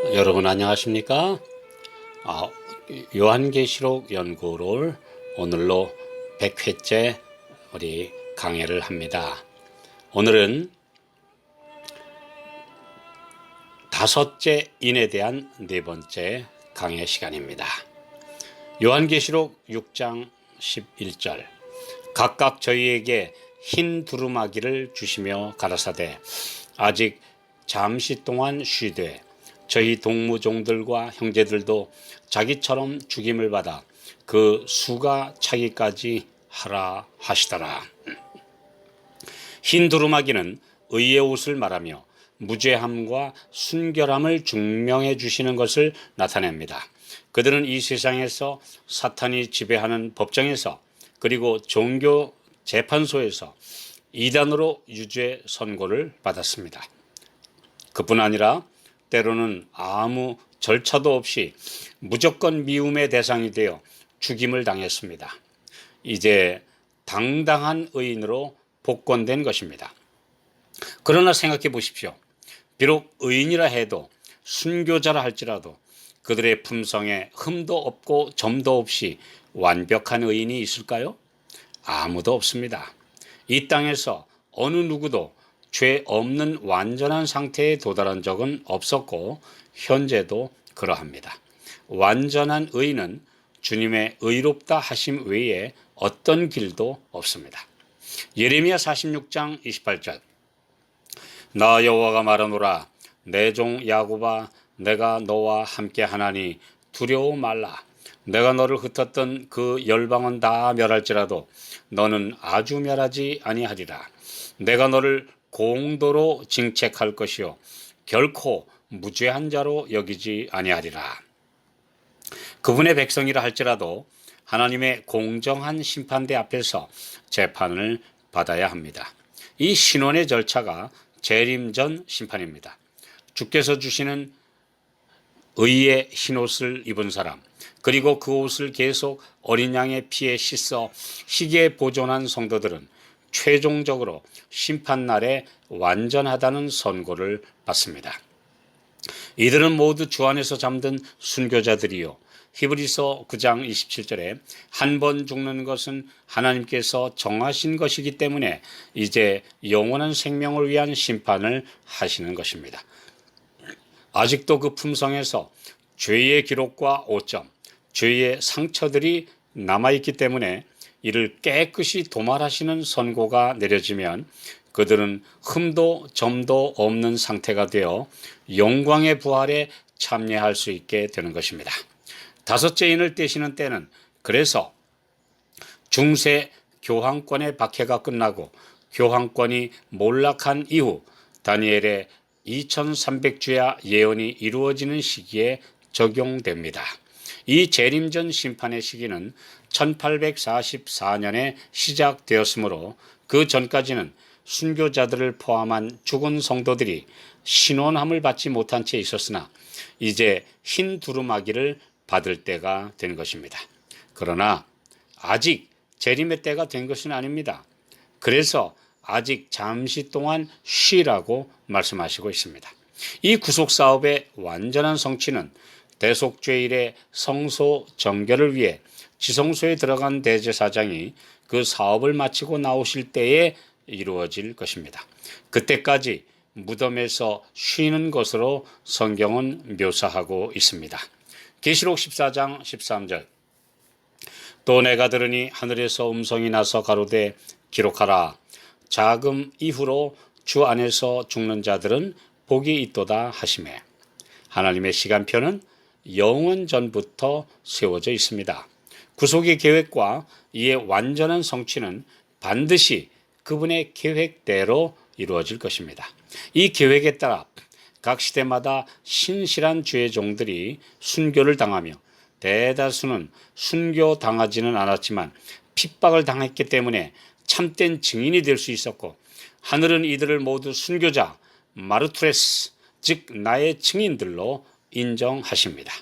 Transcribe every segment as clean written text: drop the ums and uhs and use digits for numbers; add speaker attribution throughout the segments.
Speaker 1: 여러분 안녕하십니까? 아, 요한계시록 연구를 오늘로 100회째 우리 강의를 합니다. 오늘은 다섯째 인에 대한 네 번째 강의 시간입니다. 요한계시록 6장 11절 각각 저희에게 흰 두루마기를 주시며 가라사대 아직 잠시 동안 쉬되 저희 동무종들과 형제들도 자기처럼 죽임을 받아 그 수가 차기까지 하라 하시더라. 흰 두루마기는 의의 옷을 말하며 무죄함과 순결함을 증명해 주시는 것을 나타냅니다. 그들은 이 세상에서 사탄이 지배하는 법정에서 그리고 종교 재판소에서 이단으로 유죄 선고를 받았습니다. 그뿐 아니라 때로는 아무 절차도 없이 무조건 미움의 대상이 되어 죽임을 당했습니다. 이제 당당한 의인으로 복권된 것입니다. 그러나 생각해 보십시오. 비록 의인이라 해도 순교자라 할지라도 그들의 품성에 흠도 없고 점도 없이 완벽한 의인이 있을까요? 아무도 없습니다. 이 땅에서 어느 누구도 죄 없는 완전한 상태에 도달한 적은 없었고 현재도 그러합니다. 완전한 의인은 주님의 의롭다 하심 외에 어떤 길도 없습니다. 예레미야 46장 28절 나 여호와가 말하노라 내 종 야곱아 내가 너와 함께 하나니 두려워 말라. 내가 너를 흩었던 그 열방은 다 멸할지라도 너는 아주 멸하지 아니하리라. 내가 너를 공도로 징책할 것이요 결코 무죄한 자로 여기지 아니하리라. 그분의 백성이라 할지라도 하나님의 공정한 심판대 앞에서 재판을 받아야 합니다. 이 신원의 절차가 재림전 심판입니다. 주께서 주시는 의의 흰옷을 입은 사람 그리고 그 옷을 계속 어린 양의 피에 씻어 희게 보존한 성도들은 최종적으로 심판날에 완전하다는 선고를 받습니다. 이들은 모두 주 안에서 잠든 순교자들이요 히브리서 9장 27절에 한 번 죽는 것은 하나님께서 정하신 것이기 때문에 이제 영원한 생명을 위한 심판을 하시는 것입니다. 아직도 그 품성에서 죄의 기록과 오점, 죄의 상처들이 남아있기 때문에 이를 깨끗이 도말하시는 선고가 내려지면 그들은 흠도 점도 없는 상태가 되어 영광의 부활에 참여할 수 있게 되는 것입니다. 다섯째 인을 떼시는 때는 그래서 중세 교황권의 박해가 끝나고 교황권이 몰락한 이후 다니엘의 2300주야 예언이 이루어지는 시기에 적용됩니다. 이 재림전 심판의 시기는 1844년에 시작되었으므로 그 전까지는 순교자들을 포함한 죽은 성도들이 신원함을 받지 못한 채 있었으나 이제 흰 두루마기를 받을 때가 된 것입니다. 그러나 아직 재림의 때가 된 것은 아닙니다. 그래서 아직 잠시 동안 쉬라고 말씀하시고 있습니다. 이 구속사업의 완전한 성취는 대속죄일의 성소 정결을 위해 지성소에 들어간 대제사장이 그 사업을 마치고 나오실 때에 이루어질 것입니다. 그때까지 무덤에서 쉬는 것으로 성경은 묘사하고 있습니다. 계시록 14장 13절 또 내가 들으니 하늘에서 음성이 나서 가로되 기록하라. 자금 이후로 주 안에서 죽는 자들은 복이 있도다 하시매. 하나님의 시간표는 영원 전부터 세워져 있습니다. 구속의 계획과 이의 완전한 성취는 반드시 그분의 계획대로 이루어질 것입니다. 이 계획에 따라 각 시대마다 신실한 주의 종들이 순교를 당하며 대다수는 순교당하지는 않았지만 핍박을 당했기 때문에 참된 증인이 될 수 있었고 하늘은 이들을 모두 순교자 마르투레스 즉 나의 증인들로 인정하십니다.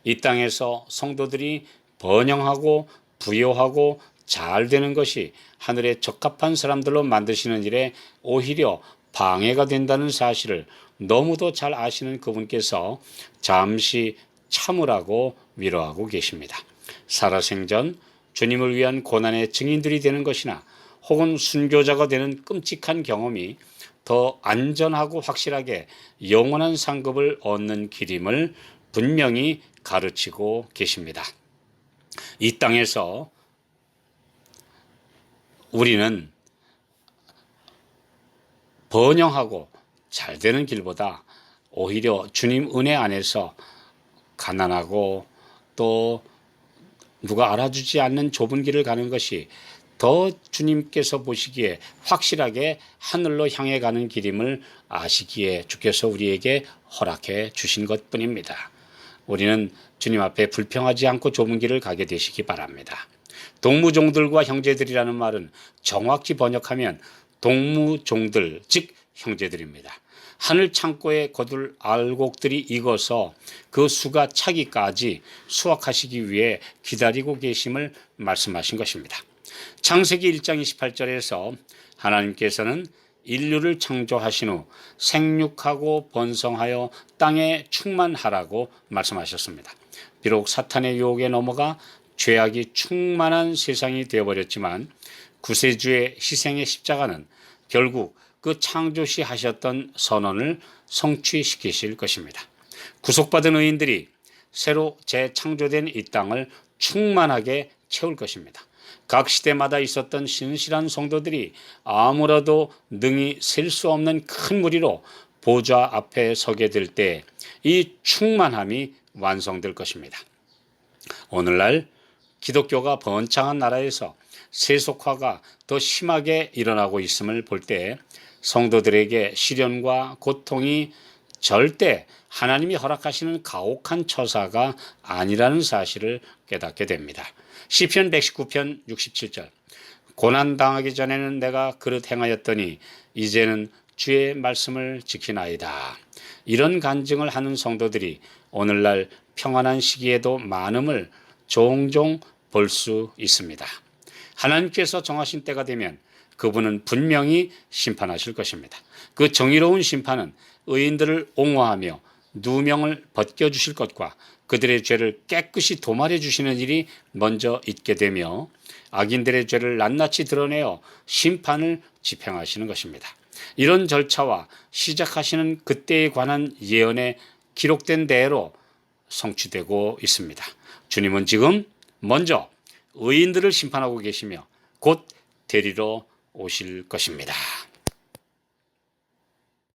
Speaker 1: 이 땅에서 성도들이 번영하고 부요하고 잘 되는 것이 하늘에 적합한 사람들로 만드시는 일에 오히려 방해가 된다는 사실을 너무도 잘 아시는 그분께서 잠시 참으라고 위로하고 계십니다. 살아생전 주님을 위한 고난의 증인들이 되는 것이나 혹은 순교자가 되는 끔찍한 경험이 더 안전하고 확실하게 영원한 상급을 얻는 길임을 분명히 가르치고 계십니다. 이 땅에서 우리는 번영하고 잘 되는 길보다 오히려 주님 은혜 안에서 가난하고 또 누가 알아주지 않는 좁은 길을 가는 것이 더 주님께서 보시기에 확실하게 하늘로 향해 가는 길임을 아시기에 주께서 우리에게 허락해 주신 것뿐입니다. 우리는 주님 앞에 불평하지 않고 좁은 길을 가게 되시기 바랍니다. 동무종들과 형제들이라는 말은 정확히 번역하면 동무종들, 즉 형제들입니다. 하늘 창고에 거둘 알곡들이 익어서 그 수가 차기까지 수확하시기 위해 기다리고 계심을 말씀하신 것입니다. 창세기 1장 28절에서 하나님께서는 인류를 창조하신 후 생육하고 번성하여 땅에 충만하라고 말씀하셨습니다. 비록 사탄의 유혹에 넘어가 죄악이 충만한 세상이 되어버렸지만 구세주의 희생의 십자가는 결국 그 창조시 하셨던 선언을 성취시키실 것입니다. 구속받은 의인들이 새로 재창조된 이 땅을 충만하게 채울 것입니다. 각 시대마다 있었던 신실한 성도들이 아무라도 능히 셀 수 없는 큰 무리로 보좌 앞에 서게 될 때 이 충만함이 완성될 것입니다. 오늘날 기독교가 번창한 나라에서 세속화가 더 심하게 일어나고 있음을 볼 때 성도들에게 시련과 고통이 절대 하나님이 허락하시는 가혹한 처사가 아니라는 사실을 깨닫게 됩니다. 시편 119편 67절 고난당하기 전에는 내가 그릇 행하였더니 이제는 주의 말씀을 지키나이다. 이런 간증을 하는 성도들이 오늘날 평안한 시기에도 많음을 종종 볼 수 있습니다. 하나님께서 정하신 때가 되면 그분은 분명히 심판하실 것입니다. 그 정의로운 심판은 의인들을 옹호하며 누명을 벗겨주실 것과 그들의 죄를 깨끗이 도말해 주시는 일이 먼저 있게 되며 악인들의 죄를 낱낱이 드러내어 심판을 집행하시는 것입니다. 이런 절차와 시작하시는 그때에 관한 예언에 기록된 대로 성취되고 있습니다. 주님은 지금 먼저 의인들을 심판하고 계시며 곧 데리러 오실 것입니다.